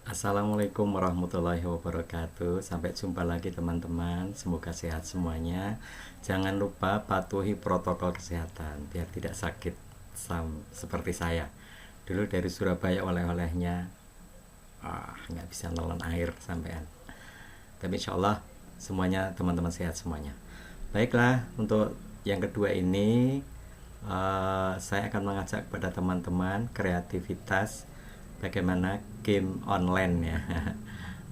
Assalamualaikum warahmatullahi wabarakatuh. Sampai jumpa lagi teman-teman. Semoga sehat semuanya. Jangan lupa patuhi protokol kesehatan biar tidak sakit seperti saya. Dulu dari Surabaya oleh-olehnya nggak bisa nelen air sampean. Tapi insya Allah semuanya teman-teman sehat semuanya. Baiklah, untuk yang kedua ini saya akan mengajak kepada teman-teman kreativitas bagaimana game online ya.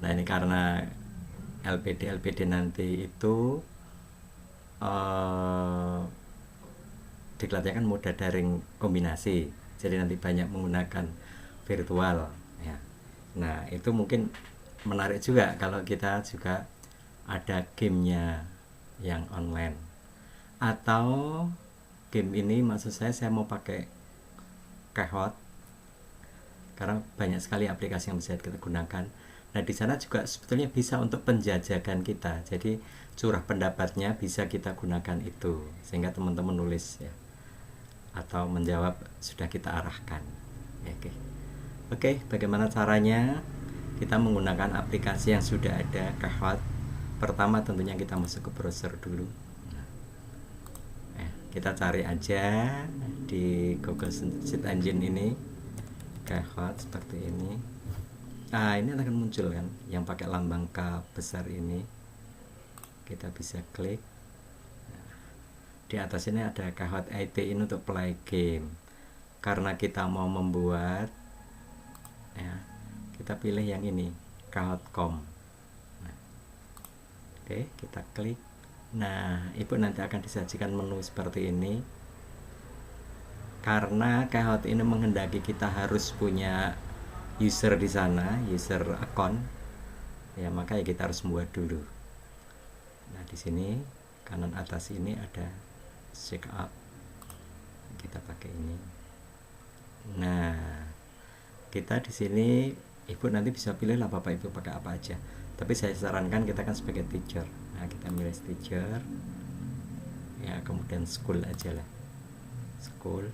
Nah ini karena LPD nanti itu uh, diklatnya kan mudah daring kombinasi, jadi nanti banyak menggunakan virtual ya. Nah itu mungkin menarik juga kalau kita juga ada gamenya yang online, atau game ini maksud saya mau pakai Kahoot karena banyak sekali aplikasi yang bisa kita gunakan. Nah di sana juga sebetulnya bisa untuk penjajakan kita, jadi curah pendapatnya bisa kita gunakan itu sehingga teman-teman nulis ya atau menjawab sudah kita arahkan. Oke, oke, bagaimana caranya? Kita menggunakan aplikasi yang sudah ada, Kahoot. Pertama tentunya kita masuk ke browser dulu. Kita cari aja di Google Search Engine ini Kahoot seperti ini. Ini akan muncul kan yang pakai lambang K besar ini. Kita bisa klik. Di atas ini ada Kahoot IT ini untuk play game. Karena kita mau membuat ya, kita pilih yang ini, Kahoot.com. Oke, kita klik. Nah, ibu nanti akan disajikan menu seperti ini. Karena Kahoot ini menghendaki kita harus punya user di sana, user account, ya maka ya kita harus membuat dulu. Nah di sini kanan atas ini ada check up, kita pakai ini. Nah kita di sini ibu nanti bisa pilih lah bapak ibu pakai apa aja. Tapi saya sarankan kita kan sebagai teacher. Nah kita milih teacher, ya kemudian school aja lah, school.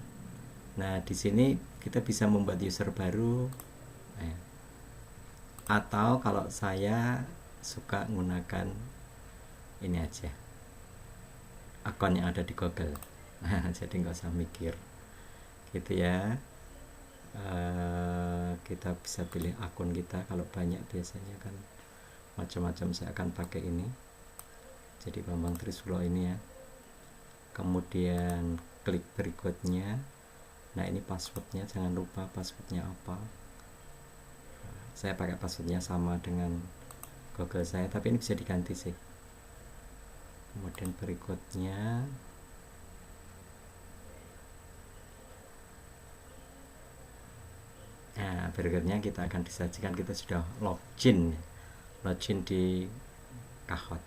Nah di sini kita bisa membuat user baru. Atau kalau saya suka menggunakan ini aja, akun yang ada di Google. Jadi nggak usah mikir gitu ya. Kita bisa pilih akun kita, kalau banyak biasanya kan macam-macam. Saya akan pakai ini, jadi Bambang Trisulo ini ya. Kemudian klik berikutnya. Nah ini passwordnya, jangan lupa passwordnya apa. Saya pakai passwordnya sama dengan Google saya, tapi ini bisa diganti sih. Kemudian berikutnya berikutnya kita akan disajikan kita sudah login di Kahoot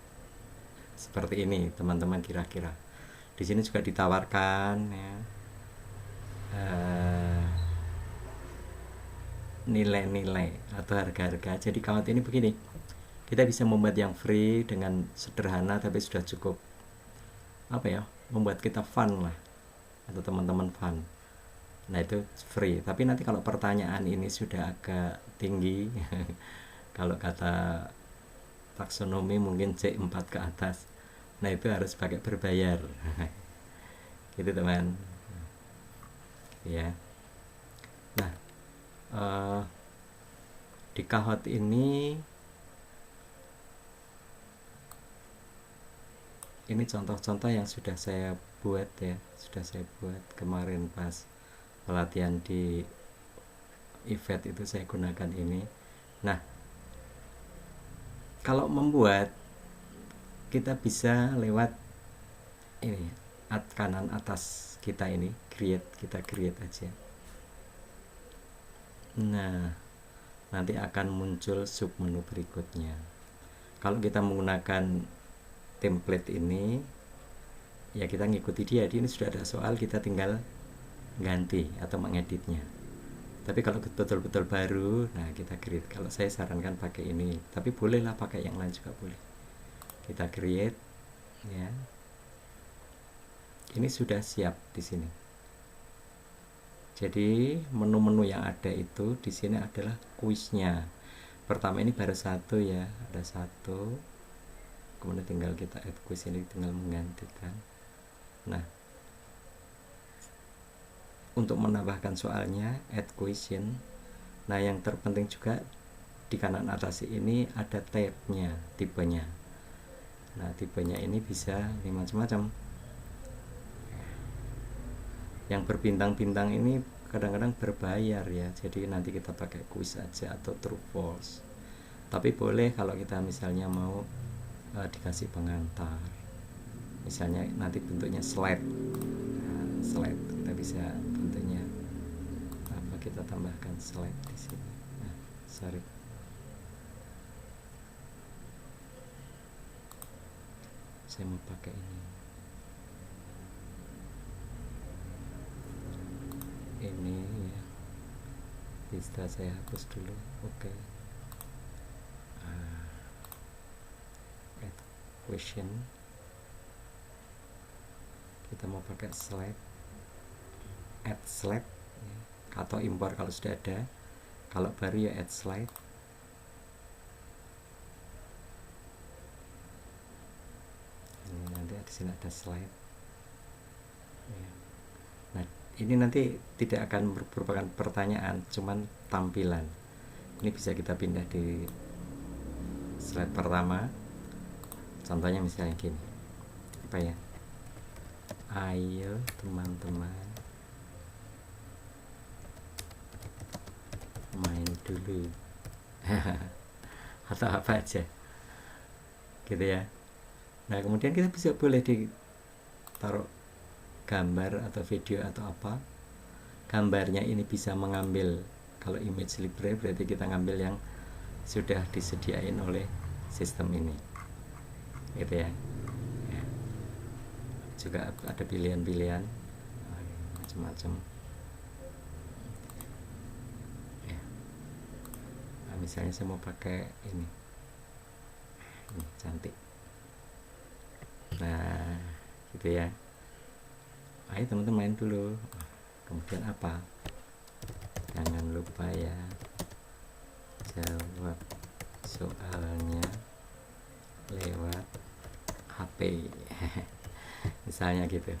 seperti ini teman-teman. Kira-kira di sini juga ditawarkan ya nilai-nilai atau harga-harga. Jadi Kahoot ini begini, kita bisa membuat yang free dengan sederhana tapi sudah cukup membuat kita fun lah, atau teman-teman fun. Nah itu free, tapi nanti kalau pertanyaan ini sudah agak tinggi kalau kata taksonomi mungkin C4 ke atas, nah itu harus pakai berbayar gitu teman ya. Nah di Kahoot ini contoh-contoh yang sudah saya buat ya, sudah saya buat kemarin pas pelatihan di event itu saya gunakan ini. Nah kalau membuat kita bisa lewat ini kanan atas kita ini, kita create aja. Nah nanti akan muncul sub menu berikutnya. Kalau kita menggunakan template ini ya kita ngikuti dia, ini sudah ada soal, kita tinggal ganti atau mengeditnya. Tapi kalau betul-betul baru, nah kita create. Kalau saya sarankan pakai ini, tapi bolehlah pakai yang lain juga boleh. Kita create ya. Ini sudah siap di sini. Jadi menu-menu yang ada itu di sini adalah kuisnya. pertama ini baru satu ya, ada satu, kemudian tinggal kita add quiz, ini tinggal menggantikan. Nah, untuk menambahkan soalnya add question. Nah, yang terpenting juga di kanan atas ini ada tabnya, tipenya. Nah, tipenya ini bisa macam-macam. Yang berbintang-bintang ini kadang-kadang berbayar ya, jadi nanti kita pakai quiz aja atau true false. Tapi boleh kalau kita misalnya mau dikasih pengantar, misalnya nanti bentuknya slide. Nah, slide kita bisa bentuknya apa, kita tambahkan slide di sini. Nah, sorry, saya mau pakai ini ya, bisa saya hapus dulu. Oke. Add question, kita mau pakai slide, add slide ya, atau impor kalau sudah ada. Kalau baru ya add slide. Ini nanti di sini ada slide ya. Nah, ini nanti tidak akan merupakan pertanyaan, cuman tampilan. Ini bisa kita pindah di slide pertama. Contohnya misalnya gini, apa ya, ayo teman-teman main dulu atau apa aja gitu ya. Nah, kemudian kita bisa boleh ditaruh gambar atau video atau apa. Gambarnya ini bisa mengambil, kalau image libre berarti kita ngambil yang sudah disediain oleh sistem ini gitu ya. Juga ada pilihan-pilihan macam-macam ya. Nah, misalnya saya mau pakai ini cantik. Nah, gitu ya. Ayo teman-teman main dulu. Kemudian apa, jangan lupa ya jawab soalnya lewat HP misalnya gitu.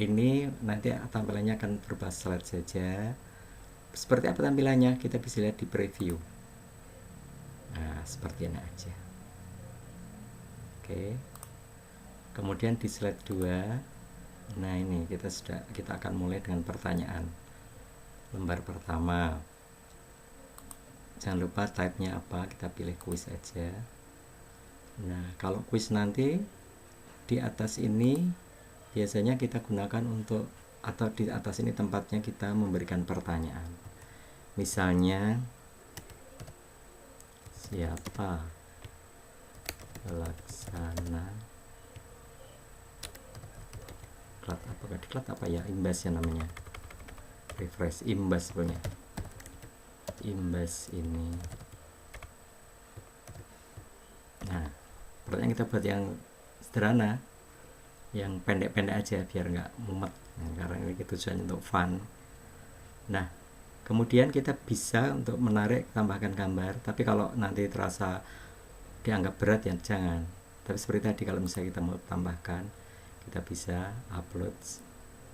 Ini nanti tampilannya akan berubah slide saja. Seperti apa tampilannya kita bisa lihat di preview. Nah, seperti ini aja. Oke. Kemudian di slide 2, nah ini kita akan mulai dengan pertanyaan. Lembar pertama, jangan lupa type-nya apa, kita pilih quiz aja. Nah, kalau quiz nanti di atas ini biasanya kita gunakan untuk, atau di atas ini tempatnya kita memberikan pertanyaan. Misalnya, siapa pelaksana diklat, apakah diklat apa ya, imbas ya namanya, refresh, imbas punya imbas ini. Nah, pertanyaan kita buat yang sederhana, yang pendek-pendek aja biar nggak mumet, nah, karena ini tujuannya untuk fun. Nah, kemudian kita bisa untuk menarik, tambahkan gambar, tapi kalau nanti terasa dianggap berat ya jangan. Tapi seperti tadi, kalau misalnya kita mau tambahkan, kita bisa upload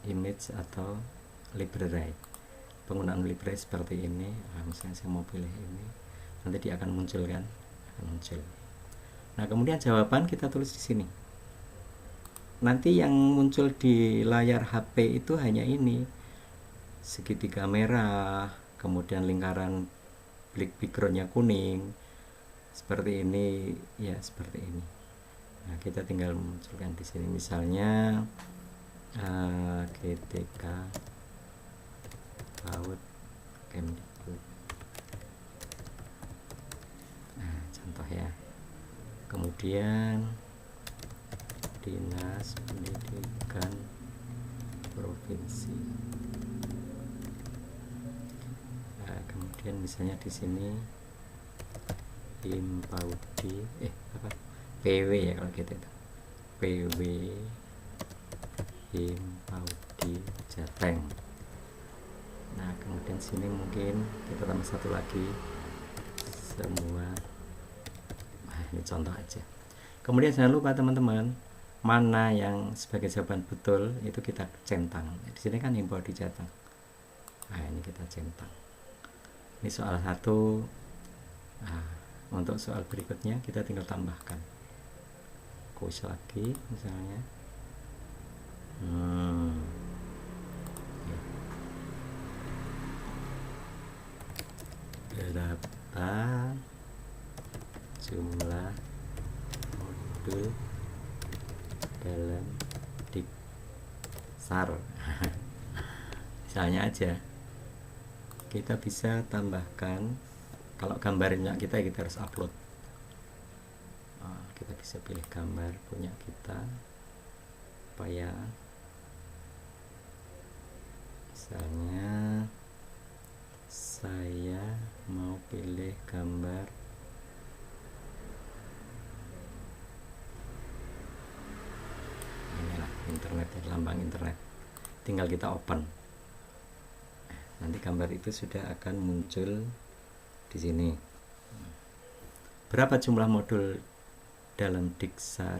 image atau library. Penggunaan library seperti ini. Nah, misalnya saya mau pilih ini, nanti dia akan muncul kan, akan muncul. Nah, kemudian jawaban kita tulis di sini. Nanti yang muncul di layar HP itu hanya ini, segitiga merah, kemudian lingkaran backgroundnya kuning, seperti ini ya, seperti ini. Nah, kita tinggal munculkan di sini, misalnya GTK PAUD Kemdikbud. Nah, contoh ya. Kemudian Dinas Pendidikan Provinsi. Nah, kemudian misalnya di sini Himpaudi PW ya, kalau gitu itu PW Himpaudi Jateng. Nah, kemudian sini mungkin kita tambah satu lagi, semua. Nah, ini contoh aja. Kemudian jangan lupa teman-teman, mana yang sebagai jawaban betul itu kita centang. Di sini kan info dicetak. Nah, ini kita centang. Ini soal 1. Nah, untuk soal berikutnya kita tinggal tambahkan kuis lagi misalnya. Berapa jumlah modul dalam Diksar? Misalnya aja kita bisa tambahkan, kalau gambarnya kita harus upload. Kita bisa pilih gambar punya kita supaya misalnya saya mau pilih gambar inilah internet, lambang internet, tinggal kita open. Nanti gambar itu sudah akan muncul di sini. Berapa jumlah modul dalam Diksar,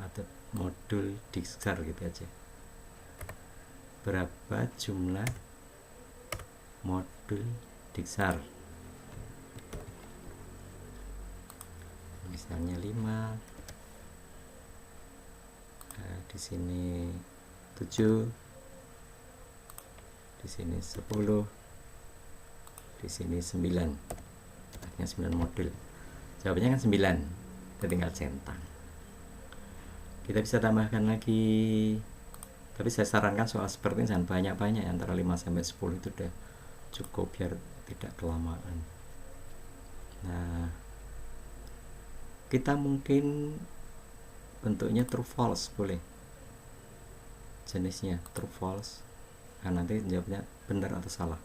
atau modul Diksar gitu aja. Berapa jumlah modul Diksar? Misalnya 5. Nah, di sini 7. Di sini 10. Di sini 9. Artinya 9 modul. Jawabannya kan 9. Kita tinggal centang. Kita bisa tambahkan lagi. Tapi saya sarankan soal seperti ini jangan banyak-banyak, antara 5 sampai 10 itu udah cukup biar tidak kelamaan. Nah, kita mungkin bentuknya true false boleh. Jenisnya true false. Nah, nanti jawabnya benar atau salah.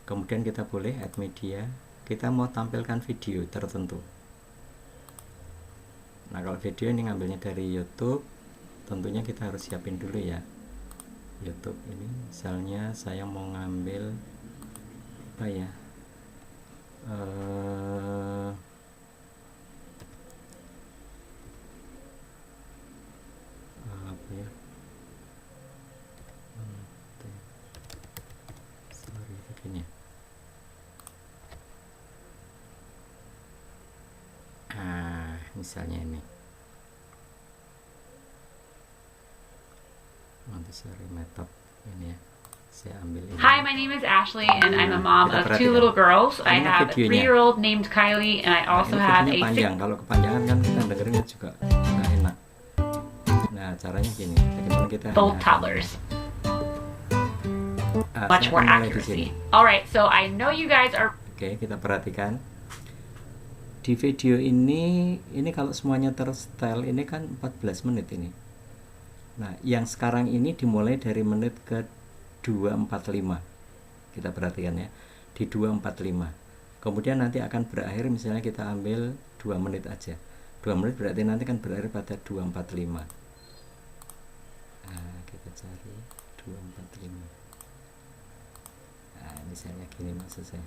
Kemudian kita boleh add media, kita mau tampilkan video tertentu. Nah, kalau video ini ngambilnya dari YouTube, tentunya kita harus siapin dulu ya. YouTube ini misalnya saya mau ngambil apa ya, apa ya, sorry begini. Misalnya ini Montessori method ini ya, saya ambil ini. Hi, my name is Ashley and I'm a mom of 2 little girls. I have a 3-year-old named Kylie and I also have a panjang. Kalau kepanjangan kan kita dengernya juga nggak enak. Nah, caranya gini, bagaimana kita both toddlers. Much more accuracy. Alright, so I know you guys are... Oke, kita perhatikan di video ini kalau semuanya tersetel ini kan 14 menit ini. Nah, yang sekarang ini dimulai dari menit ke 245. Kita perhatikan ya, di 245. Kemudian nanti akan berakhir, misalnya kita ambil 2 menit aja. 2 menit berarti nanti kan berakhir pada 245. Nah, kita cari 245. Nah, misalnya gini maksud saya.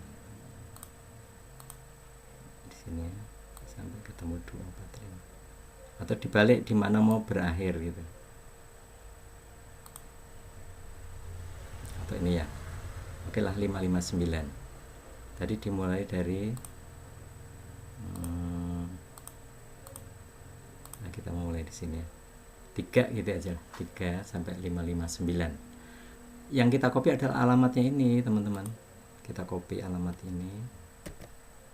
Di sini ya, sampai ketemu 245. Atau dibalik di mana mau berakhir gitu. Atau ini ya. Oke lah, 559. Tadi dimulai dari nah, kita mau mulai di sini ya. 3 gitu aja. 3 sampai 559. Yang kita copy adalah alamatnya ini, teman-teman. Kita copy alamat ini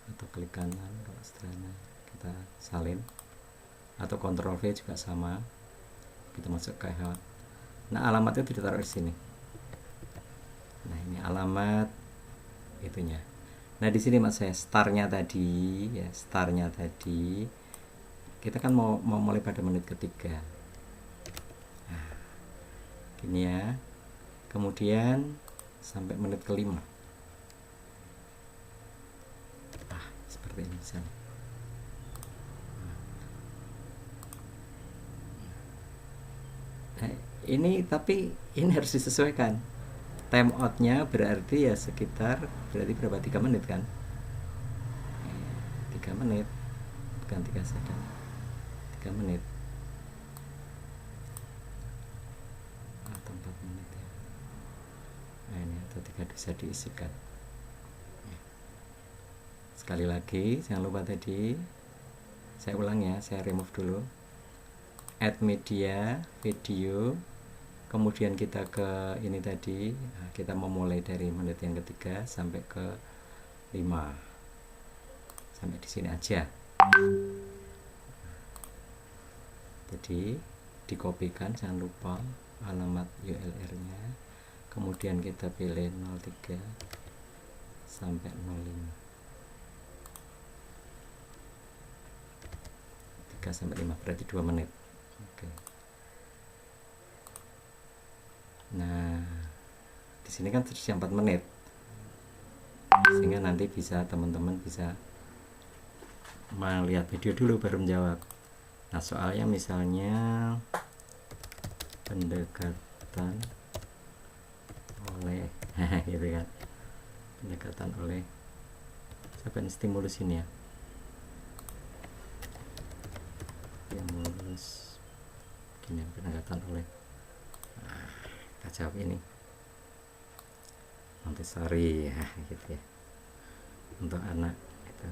atau klik kanan kalau setelahnya kita salin, atau Ctrl V juga sama. Kita masuk ke hewan. Nah, alamatnya itu ditaruh di sini. Nah, ini alamat itunya. Nah, di sini mas saya startnya tadi ya, startnya tadi kita kan mau mulai pada menit ketiga. Nah, gini ya. Kemudian sampai menit kelima. Seperti ini misalnya. Nah, ini tapi ini harus disesuaikan. Time outnya berarti ya sekitar berarti berapa, 3 menit kan. 3 menit, bukan 3 second, 3 menit atau 4 menit ya. Nah ini atau 3 bisa diisikan. Sekali lagi jangan lupa tadi saya ulang ya, saya remove dulu, add media video, kemudian kita ke ini tadi. Nah, kita memulai dari menit yang ketiga sampai ke 5, sampai di sini aja. Jadi dikopikan, jangan lupa alamat URL nya, kemudian kita pilih 03 sampai 05, 3 sampai 5 berarti 2 menit. Oke. Nah di sini kan terusnya 4 menit, sehingga nanti bisa teman-teman bisa melihat video dulu baru menjawab. Nah soalnya misalnya pendekatan oleh gitu kan, pendekatan oleh siapa ini, stimulus ini ya, stimulus gini, pendekatan oleh, nah, kita jawab ini Montessori ya gitu ya, untuk anak itu.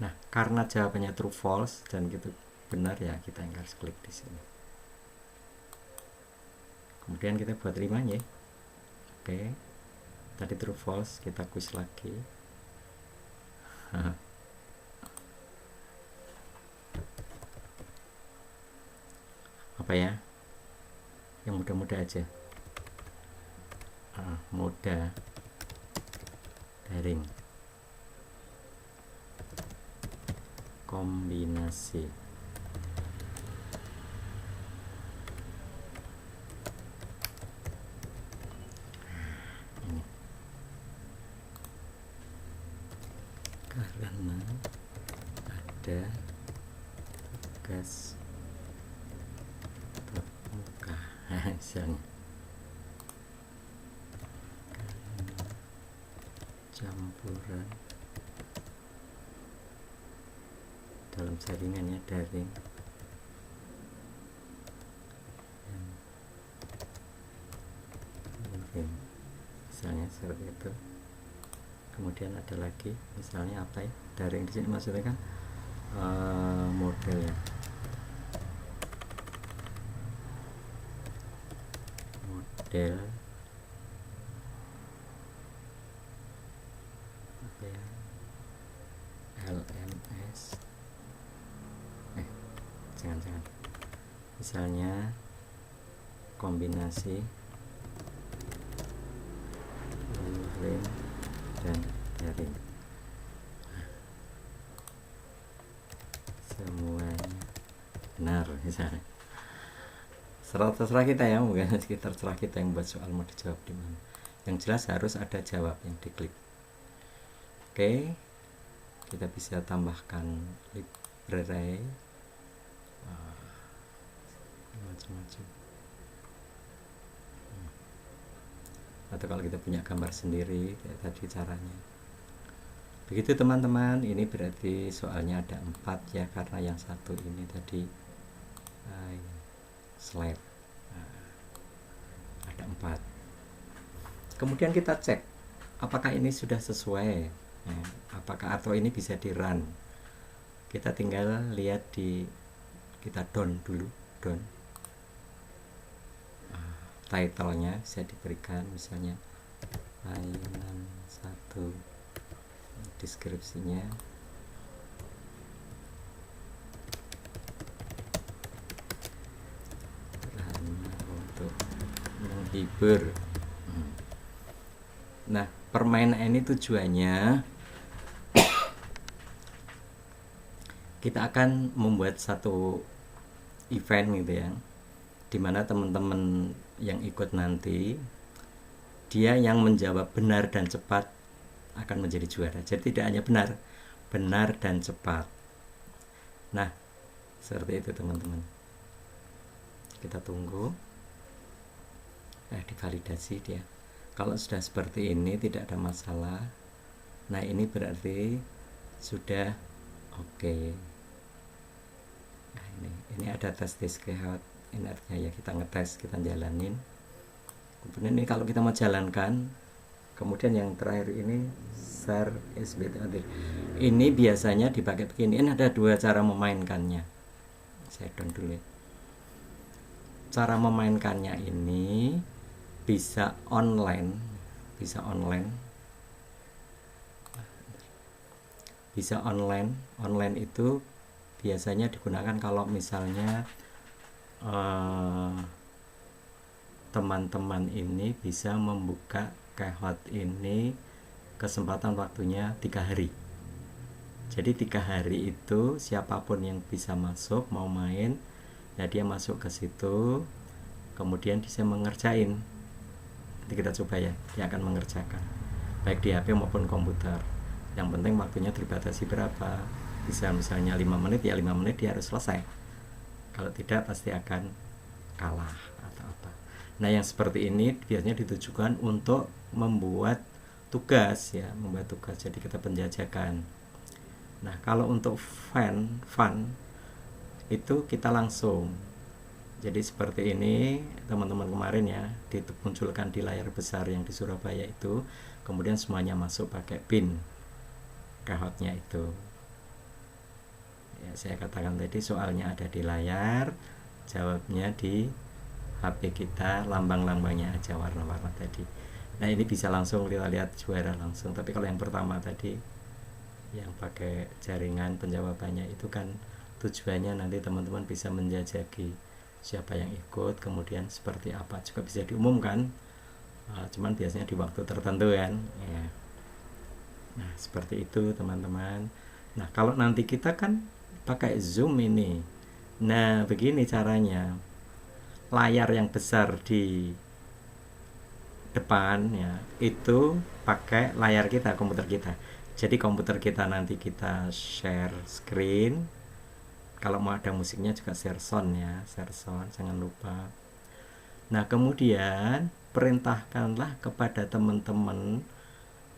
Nah karena jawabannya true false dan gitu benar ya, kita yang harus klik di sini, kemudian kita buat rimanya. Oke, tadi true false, kita quiz lagi. Apa ya yang mudah-mudah aja, moda daring kombinasi. Ini karena ada gas terbuka misalnya, campuran dalam jaringannya daring dan luring, misalnya seperti itu. Kemudian ada lagi misalnya apa ya, daring di sini maksudnya kan model ya, model apa ya, LMS, jangan misalnya kombinasi luring dan daring, semuanya benar misalnya. Terserah kita ya, bukan sekitar terserah kita yang buat soal mau dijawab di mana. Yang jelas harus ada jawab yang diklik. Oke, kita bisa tambahkan library macam-macam. Atau kalau kita punya gambar sendiri kayak tadi caranya. Begitu teman-teman, ini berarti soalnya ada 4 ya, karena yang satu ini tadi slide, ada 4. Kemudian kita cek apakah ini sudah sesuai, apakah atau ini bisa di run. Kita tinggal lihat di, kita down dulu, down. Title-nya bisa diberikan misalnya layanan 1, deskripsinya hanya untuk menghibur. Nah permainan ini tujuannya kita akan membuat satu event gitu ya, dimana teman-teman yang ikut nanti, dia yang menjawab benar dan cepat akan menjadi juara. Jadi tidak hanya benar dan cepat. Nah seperti itu teman-teman, kita tunggu. divalidasi dia. Kalau sudah seperti ini tidak ada masalah, nah ini berarti sudah oke. Nah, ini ada tes Diskehat, ini artinya ya kita ngetes, kita jalanin. Kemudian ini kalau kita mau jalankan, kemudian yang terakhir ini share SBT. Ini biasanya dipakai begini. Ini ada dua cara memainkannya. Saya down dulu ya. Cara memainkannya ini bisa online, online itu biasanya digunakan kalau misalnya teman-teman ini bisa membuka Kahoot ini kesempatan waktunya 3 hari. Jadi 3 hari itu siapapun yang bisa masuk mau main, ya dia masuk ke situ, kemudian bisa mengerjain. Nanti kita coba ya, dia akan mengerjakan baik di HP maupun komputer. Yang penting waktunya dibatasi berapa. Bisa misalnya 5 menit, ya 5 menit dia harus selesai. Kalau tidak pasti akan kalah atau apa. Nah yang seperti ini biasanya ditujukan untuk membuat tugas ya, jadi kita penjajakan. Nah kalau untuk fun itu kita langsung, jadi seperti ini teman-teman kemarin ya, dimunculkan di layar besar yang di Surabaya itu, kemudian semuanya masuk pakai pin Kahootnya itu ya. Saya katakan tadi soalnya ada di layar, jawabnya di HP kita, lambang-lambangnya aja warna-warna tadi. Nah ini bisa langsung kita lihat juara langsung. Tapi kalau yang pertama tadi yang pakai jaringan penjawabannya itu kan tujuannya nanti teman-teman bisa menjajaki siapa yang ikut, kemudian seperti apa, juga bisa diumumkan, cuman biasanya di waktu tertentu kan ya. Nah seperti itu teman-teman. Nah kalau nanti kita kan pakai Zoom ini, nah begini caranya. Layar yang besar di depan ya, itu pakai layar kita, komputer kita. Jadi komputer kita nanti kita share screen. Kalau mau ada musiknya juga share sound ya, share sound, jangan lupa. Nah kemudian perintahkanlah kepada teman-teman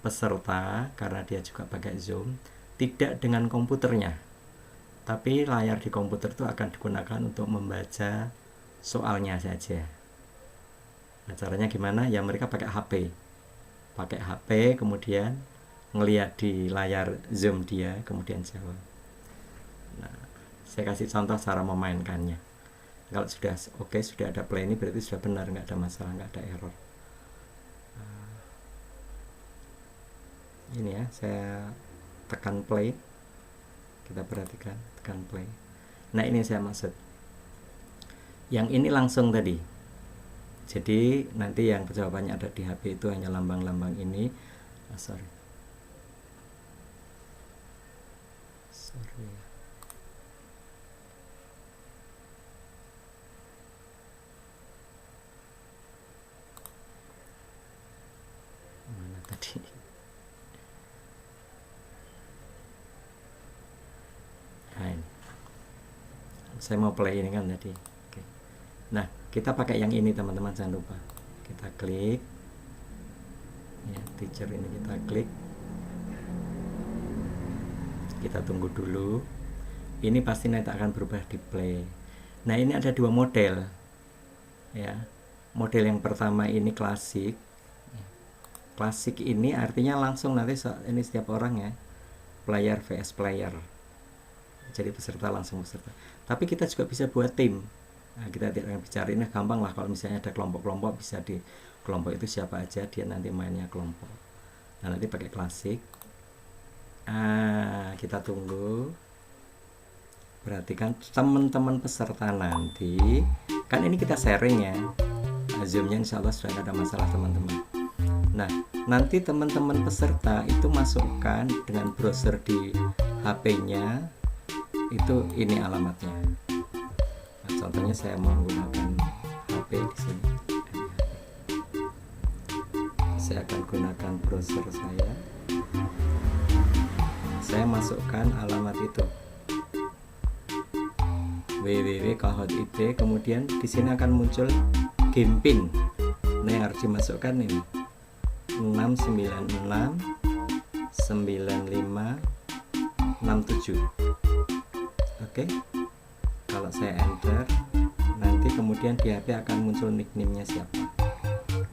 peserta, karena dia juga pakai Zoom, tidak dengan komputernya, tapi layar di komputer itu akan digunakan untuk membaca soalnya saja. Nah caranya gimana? Ya mereka pakai HP, kemudian ngelihat di layar Zoom dia, kemudian jawab. Nah saya kasih contoh cara memainkannya. Kalau sudah oke, sudah ada play ini berarti sudah benar, nggak ada masalah, nggak ada error. Ini ya, saya tekan play, kita perhatikan, tekan play. Nah ini saya maksud, yang ini langsung tadi. Jadi nanti yang jawabannya ada di HP itu hanya lambang-lambang ini. Sorry. Mana tadi? Nah, ini. Saya mau play ini kan tadi. Oke. Nah, kita pakai yang ini teman-teman, jangan lupa. Kita klik. Ya, teacher ini kita klik. Kita tunggu dulu. Ini pasti nanti akan berubah di play. Nah, ini ada dua model. Ya. Model yang pertama ini klasik. Klasik ini artinya langsung nanti ini setiap orang ya. Player vs player. Jadi peserta langsung peserta. Tapi kita juga bisa buat tim. Nah, kita tidak akan bicara ini, gampang lah kalau misalnya ada kelompok-kelompok, bisa di kelompok itu siapa aja dia nanti mainnya kelompok. Nah nanti pakai klasik. Kita tunggu. Perhatikan teman-teman peserta nanti. Kan ini kita sharing ya. Zoom-nya insya Allah sudah tidak ada masalah teman-teman. Nah nanti teman-teman peserta itu masukkan dengan browser di HP-nya. Itu ini alamatnya. Nah, contohnya saya mau menggunakan HP di sini. Saya akan gunakan browser saya. Saya masukkan alamat itu www.kahoot.id, kemudian di sini akan muncul game pin. Nah, yang harus dimasukkan ini 696 95 67. Oke. Kalau saya enter, nanti kemudian di HP akan muncul nickname-nya siapa.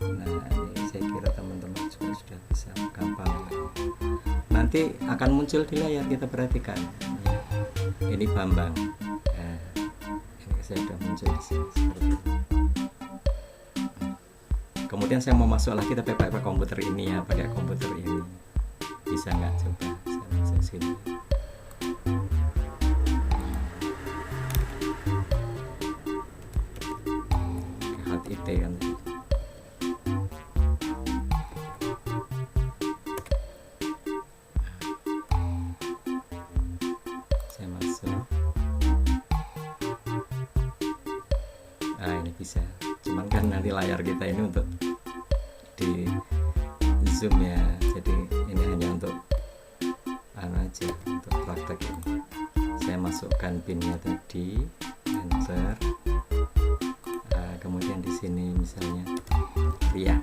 Nah, ini saya kira teman-teman juga sudah bisa gampang. Nanti akan muncul di layar, kita perhatikan. Ini Bambang. Nah, ini saya sudah muncul di sini seperti ini. Kemudian saya mau masuk lagi, tapi pakai komputer ini ya, pakai komputer ini. Bisa nggak? Coba saya masuk sini. HIT kan. Saya masuk. Ah, ini bisa. Cuman kan nanti layar kita ini untuk di zoom ya, jadi ini hanya untuk aja, untuk praktek ini. Saya masukkan pinnya tadi, enter. Kemudian di sini misalnya Ria.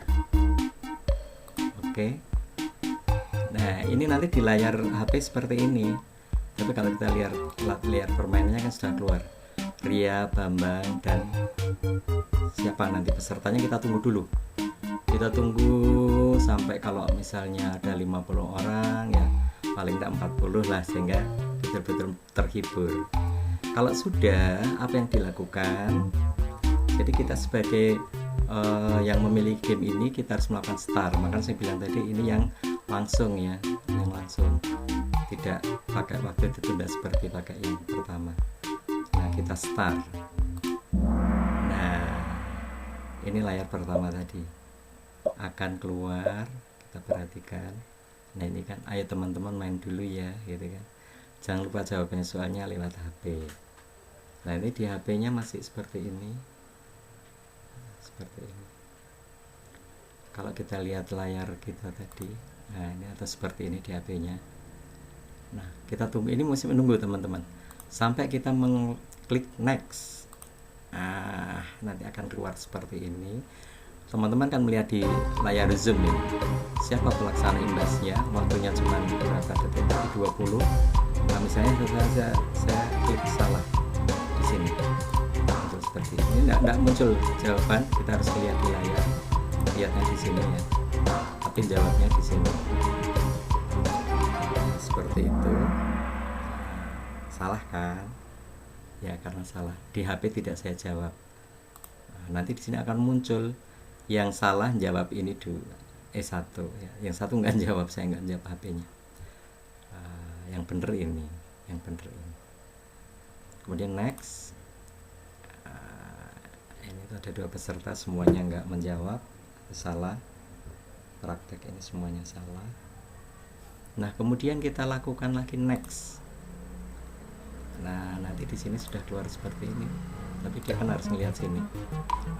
Oke. Nah, ini nanti di layar HP seperti ini. Tapi kalau kita lihat permainannya kan sudah keluar Ria, Bambang, dan siapa nanti pesertanya. Kita tunggu dulu. Kita tunggu sampai kalau misalnya ada 50 orang ya, paling tidak 40 lah, sehingga betul-betul terhibur. Kalau sudah, apa yang dilakukan? Jadi kita sebagai yang memiliki game ini, kita harus melakukan start. Makanya saya bilang tadi ini yang langsung ya, yang langsung, tidak pakai waktu ditunda seperti pakai yang pertama. Nah, kita start. Nah, ini layar pertama tadi akan keluar, kita perhatikan. Nah, ini kan, ayo teman-teman main dulu ya, gitu kan. Jangan lupa jawabannya soalnya lewat HP. Nah, ini di HP-nya masih seperti ini. Seperti ini. Kalau kita lihat layar kita tadi, nah ini atau seperti ini di HP-nya. Nah, kita tunggu, ini mesti menunggu teman-teman sampai kita mengklik next. Nanti akan keluar seperti ini. Teman-teman kan melihat di layar zoom ini siapa pelaksana imbasnya, waktunya cuma berapa detik tadi, 20. Nah, misalnya saya klik salah di sini. Seperti ini, tidak muncul jawaban, kita harus lihat di layar, lihatnya di sini ya, tapi jawabnya di sini. Seperti itu. Salah kan? Ya, karena salah di HP tidak saya jawab. Nanti di sini akan muncul yang salah jawab ini dulu, satu ya. Yang satu nggak jawab, saya nggak jawab HP-nya. Yang bener ini, yang bener ini. Kemudian next. Ini ada 2 peserta, semuanya nggak menjawab, salah. Praktek ini semuanya salah. Nah, kemudian kita lakukan lagi next. Nah, nanti di sini sudah keluar seperti ini. Tapi dia kan harus melihat sini.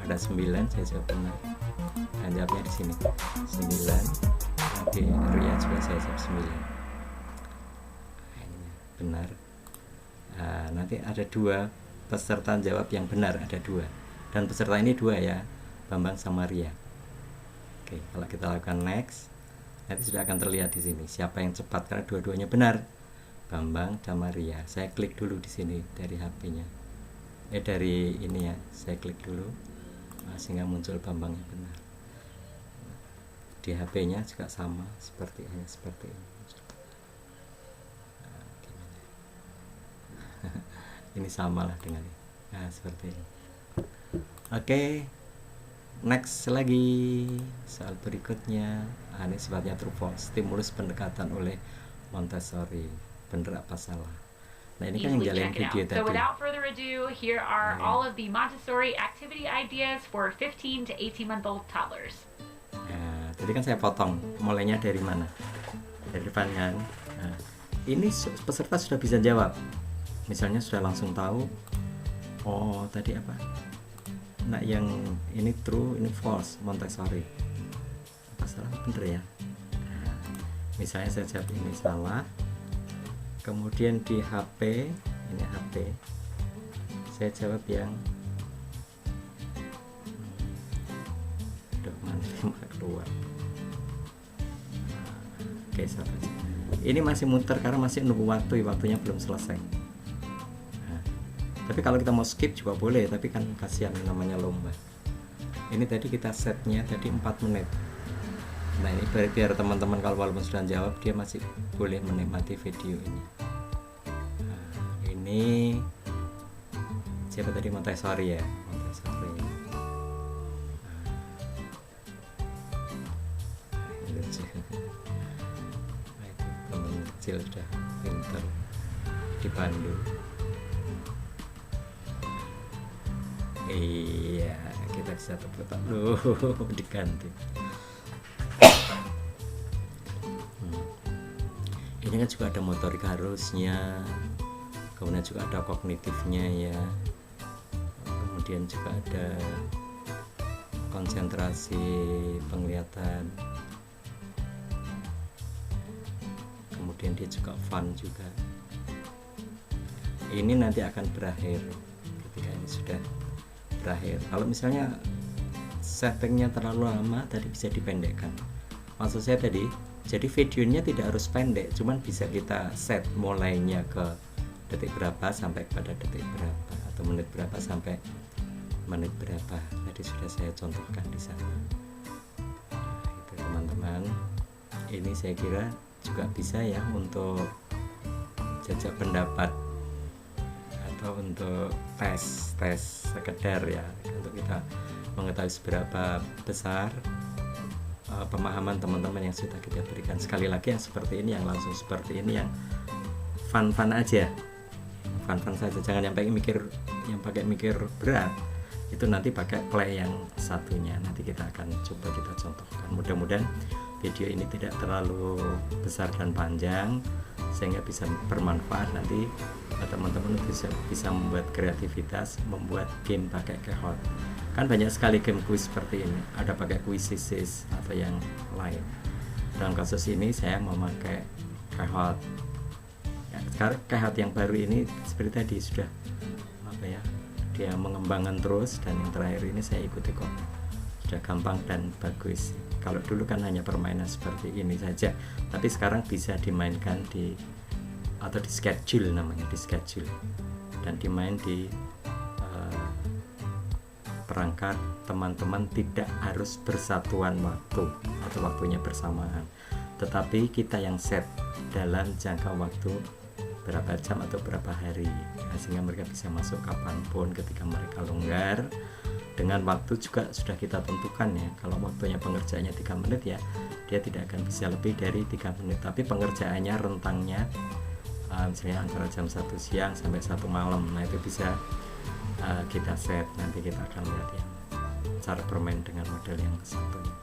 Ada 9, saya jawab benar. Nah, jawabnya di sini. 9. Nanti Ria juga saya jawab 9. Nah, ini benar. Nah, nanti ada 2 peserta jawab yang benar, ada 2. Dan peserta ini 2 ya, Bambang sama Ria. Oke, kalau kita lakukan next, nanti sudah akan terlihat di sini siapa yang cepat, karena dua-duanya benar, Bambang sama Ria. Saya klik dulu di sini dari HP-nya, dari ini ya, saya klik dulu, sehingga muncul Bambang yang benar. Di HP-nya juga sama, seperti ini. Ini sama lah dengan ini. Nah, seperti ini. Oke, next lagi soal berikutnya. Ini sifatnya true false, stimulus pendekatan oleh Montessori, bener apa salah. Nah, ini kan yang jalan video tadi. So without further ado, here are all of the Montessori activity ideas for 15 to 18-month-old toddlers. Nah, tadi kan saya potong, mulainya dari mana? Dari depan kan. Nah, ini peserta sudah bisa jawab. Misalnya sudah langsung tahu, oh tadi apa? Nah, yang ini true, ini false, Montessori. Apa salah, bener ya? Nah, misalnya saya jawab ini salah. Kemudian di HP, ini HP, saya jawab yang keluar. Oke, satu aja. Ini masih muter karena masih nunggu waktunya belum selesai. Nah, tapi kalau kita mau skip juga boleh, tapi kan kasihan namanya lomba. Ini tadi kita setnya tadi 4 menit. Nah ini biar teman-teman kalau walaupun sudah jawab dia masih boleh menikmati video ini. Nah, ini siapa tadi, Montessori ya, Montessori. Kecil sudah pinter dipandu. Iya, kita bisa tepuk tangan diganti. Ini kan juga ada motorik harusnya, kemudian juga ada kognitifnya ya, kemudian juga ada konsentrasi penglihatan. Kemudian dia juga fun juga. Ini nanti akan berakhir ketika ini sudah berakhir. Kalau misalnya settingnya terlalu lama tadi bisa dipendekkan. Maksud saya tadi, jadi videonya tidak harus pendek, cuman bisa kita set mulainya ke detik berapa sampai pada detik berapa, atau menit berapa sampai menit berapa. Tadi sudah saya contohkan di sana. Nah, itu teman-teman. Ini saya kira juga bisa ya untuk jajak pendapat atau untuk tes sekedar ya, untuk kita mengetahui seberapa besar pemahaman teman-teman yang sudah kita berikan. Sekali lagi yang seperti ini, yang langsung seperti ini, yang fun aja, fun saja, jangan yang pakai mikir berat. Itu nanti pakai play yang satunya, nanti kita akan coba kita contohkan. Mudah-mudahan video ini tidak terlalu besar dan panjang sehingga bisa bermanfaat. Nanti teman-teman bisa membuat kreativitas, membuat game pakai Kahoot. Kan banyak sekali game quiz seperti ini, ada pakai Quizizz atau yang lain. Dalam kasus ini saya memakai Kahoot ya, sekarang Kahoot yang baru ini seperti tadi sudah dia mengembangkan terus, dan yang terakhir ini saya ikuti kok, sudah gampang dan bagus. Kalau dulu kan hanya permainan seperti ini saja, tapi sekarang bisa dimainkan atau di schedule, namanya di schedule, dan dimain di perangkat teman-teman, tidak harus bersatuan waktu atau waktunya bersamaan, tetapi kita yang set dalam jangka waktu berapa jam atau berapa hari, sehingga mereka bisa masuk kapanpun ketika mereka longgar. Dengan waktu juga sudah kita tentukan ya, kalau waktunya pengerjaannya 3 menit ya dia tidak akan bisa lebih dari 3 menit, tapi pengerjaannya rentangnya misalnya antara jam 1 siang sampai 1 malam. Nah itu bisa kita set, nanti kita akan lihat ya cara bermain dengan model yang satunya.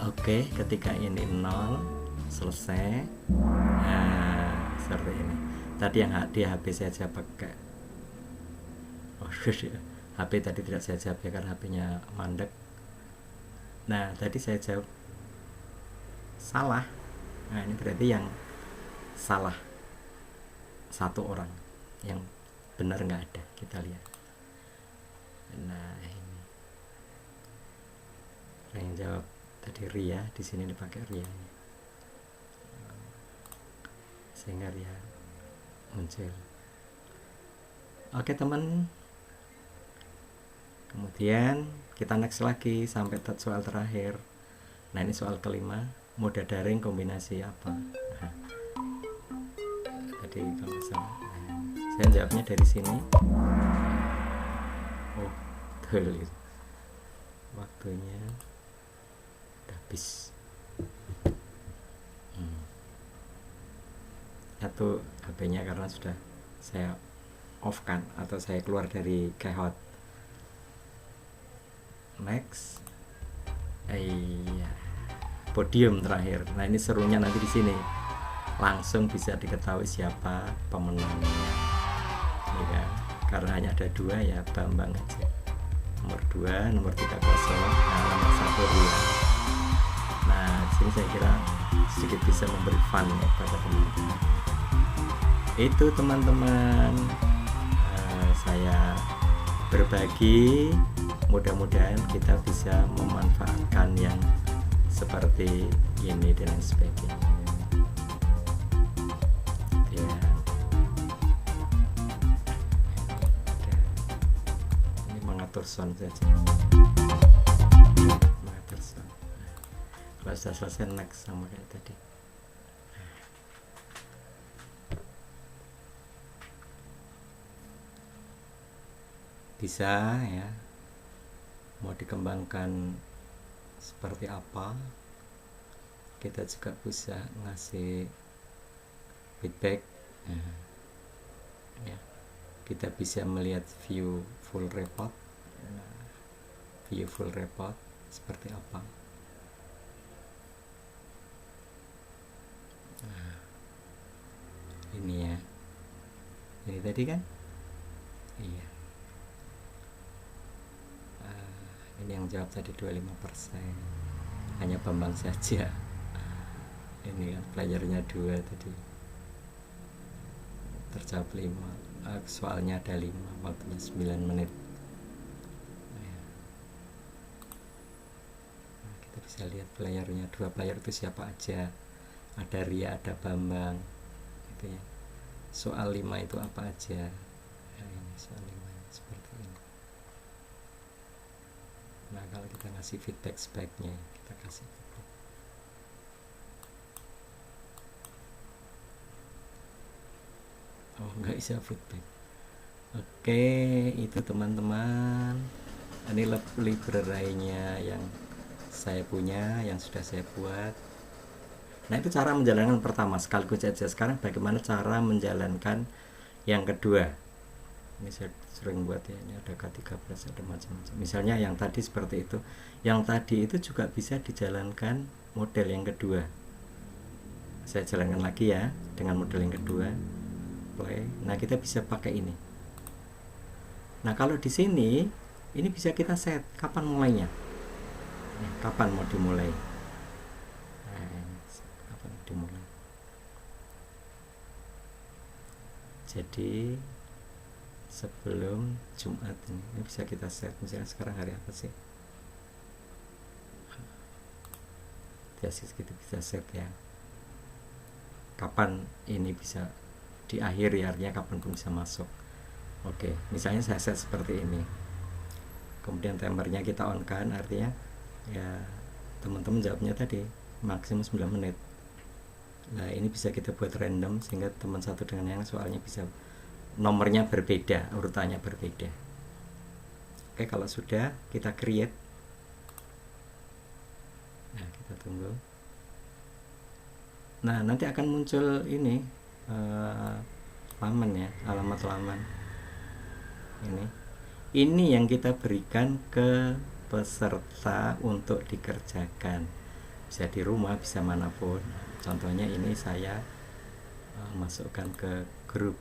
Oke, ketika ini 0 selesai. Nah seperti ini. Tadi yang di HP saya pakai HP tadi tidak saya jawab ya, karena HP-nya mandek. Nah tadi saya jawab salah. Nah ini berarti yang salah satu orang, yang benar nggak ada. Kita lihat. Nah ini yang jawab tadi Ria, di sini dipakai Ria sehingga Ria muncul. Oke teman, kemudian kita next lagi sampai soal terakhir. Nah ini soal kelima, moda daring kombinasi apa? Nah, tadi kalau misalnya saya jawabnya dari sini. Oh betul, waktunya udah habis. Satu HP-nya karena sudah saya off kan, atau saya keluar dari Kahoot. Next, iya, podium terakhir. Nah ini serunya nanti di sini, langsung bisa diketahui siapa pemenangnya, ya, karena hanya ada 2 ya, Bambang aja. Nomor 2, nomor 3 kosong, nah nomor 1 Ria. Nah di sini saya kira sedikit bisa memberi fun ya pada teman-teman. Itu teman-teman, saya berbagi mudah-mudahan kita bisa memanfaatkan yang seperti ini dan lain sebagainya ya. Ini mengatur sound saja, mengatur sound. Kalau sudah selesai next sama kayak tadi. Bisa ya, mau dikembangkan seperti apa, kita juga bisa ngasih feedback ya. Kita bisa melihat view full report, view full report seperti apa. Nah, ini ya, ini tadi kan iya. Ini yang jawab tadi 25%, hanya Bambang saja. Ini kan playernya 2 tadi, terjawab 5, soalnya ada 5, waktunya 9 menit. Nah, kita bisa lihat playernya 2 player itu siapa aja. Ada Ria, ada Bambang gitu ya. Soal 5 itu apa aja. Nah, ini soal 5 seperti ini. Nah, kalau kita ngasih feedback sebaiknya kita kasih feedback. Oh, nggak bisa feedback. Oke, itu teman-teman. Ini library-nya yang saya punya, yang sudah saya buat. Nah, itu cara menjalankan pertama sekaligus aja. Sekarang bagaimana cara menjalankan yang kedua? Ini saya sering buat ya, ini ada K13, ada macam-macam. Misalnya yang tadi seperti itu, yang tadi itu juga bisa dijalankan model yang kedua. Saya jalankan lagi ya dengan model yang kedua, play. Nah, kita bisa pakai ini. Nah, kalau di sini ini bisa kita set kapan mulainya, kapan mau dimulai. Kapan dimulai. Jadi sebelum Jumat ini bisa kita set. Misalnya sekarang hari apa sih? Kita bisa set ya. Kapan ini bisa diakhiri, artinya kapan pun bisa masuk. Oke, misalnya saya set seperti ini. Kemudian timernya kita on kan, artinya ya teman-teman jawabnya tadi maksimum 9 menit. Nah, ini bisa kita buat random sehingga teman satu dengan yang soalnya bisa nomornya berbeda, urutannya berbeda. Oke, kalau sudah kita create. Nah, kita tunggu. Nah, nanti akan muncul ini laman ya, alamat laman. Ini yang kita berikan ke peserta untuk dikerjakan. Bisa di rumah, bisa manapun. Contohnya ini saya masukkan ke grup.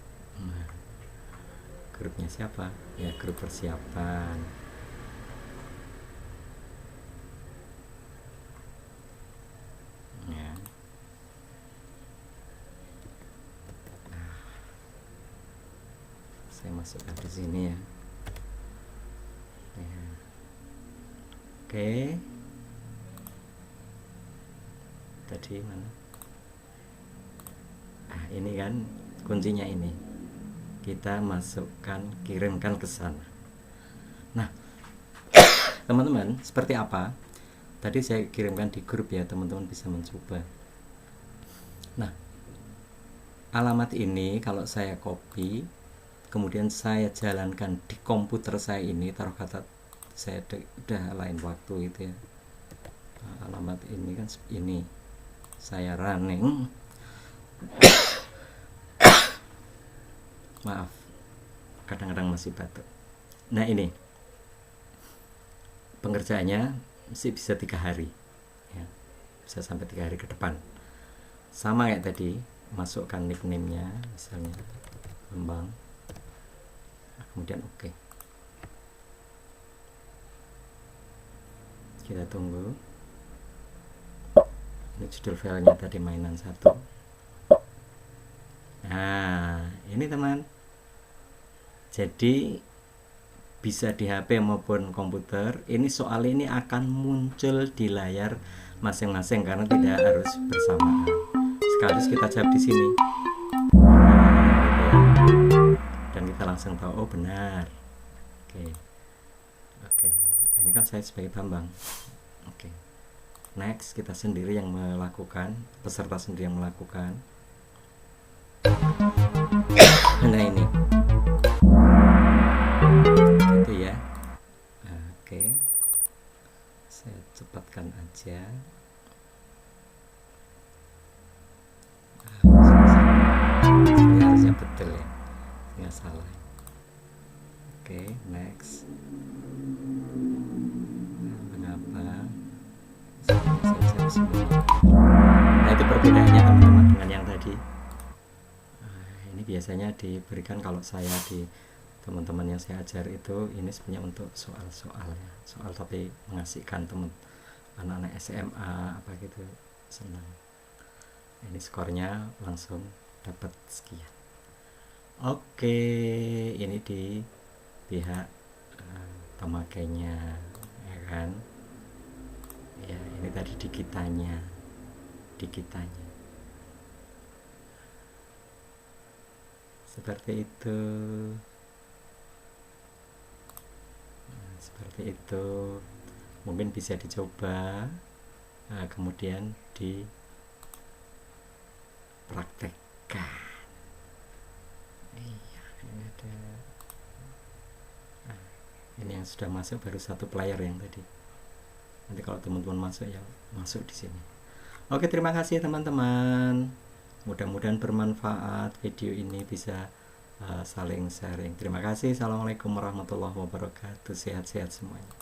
Grupnya siapa? Ya, grup persiapan. Ya. Saya masukkan di sini ya. Oke. Tadi mana? Ini kan kuncinya ini. Kita masukkan, kirimkan ke sana. Nah, teman-teman, seperti apa? Tadi saya kirimkan di grup ya, teman-teman bisa mencoba. Nah, alamat ini kalau saya copy, kemudian saya jalankan di komputer saya ini, taruh kata saya udah lain waktu itu ya. Alamat ini kan ini saya running. Maaf, kadang-kadang masih batuk. Nah, ini pengerjaannya masih bisa 3 hari ya, bisa sampai 3 hari ke depan. Sama kayak tadi, masukkan nickname-nya misalnya Bambang, kemudian oke. Kita tunggu. Ini judul filenya tadi mainan 1. Nah, ini teman. Jadi bisa di HP maupun komputer, ini soal ini akan muncul di layar masing-masing karena tidak harus bersamaan. Sekaligus kita jawab di sini. Dan kita langsung tahu, oh benar. Oke. Ini kan saya sebagai Bambang. Oke. Next, kita sendiri yang melakukan, peserta sendiri yang melakukan. Nah ini. Gitu ya. Oke. Saya cepatkan aja. Ini harusnya betul ya, nggak salah. Oke, next. Mengapa? Nah itu perbedaannya teman-teman dengan yang tadi. Ini biasanya diberikan kalau saya di teman-teman yang saya ajar itu, ini sebenarnya untuk soal-soal ya, soal tapi mengasihkan teman anak-anak SMA apa gitu, senang. Ini skornya langsung dapat sekian. Oke, ini di pihak pemakainya ya kan ya, ini tadi dikitanya seperti itu. Seperti itu mungkin bisa dicoba, kemudian dipraktekkan. Iya, ini ada. Ini yang sudah masuk baru satu player yang tadi. Nanti kalau teman-teman masuk ya masuk di sini. Oke, terima kasih teman-teman. Mudah-mudahan bermanfaat video ini, bisa saling sharing. Terima kasih. Assalamualaikum warahmatullahi wabarakatuh. Sehat-sehat semuanya.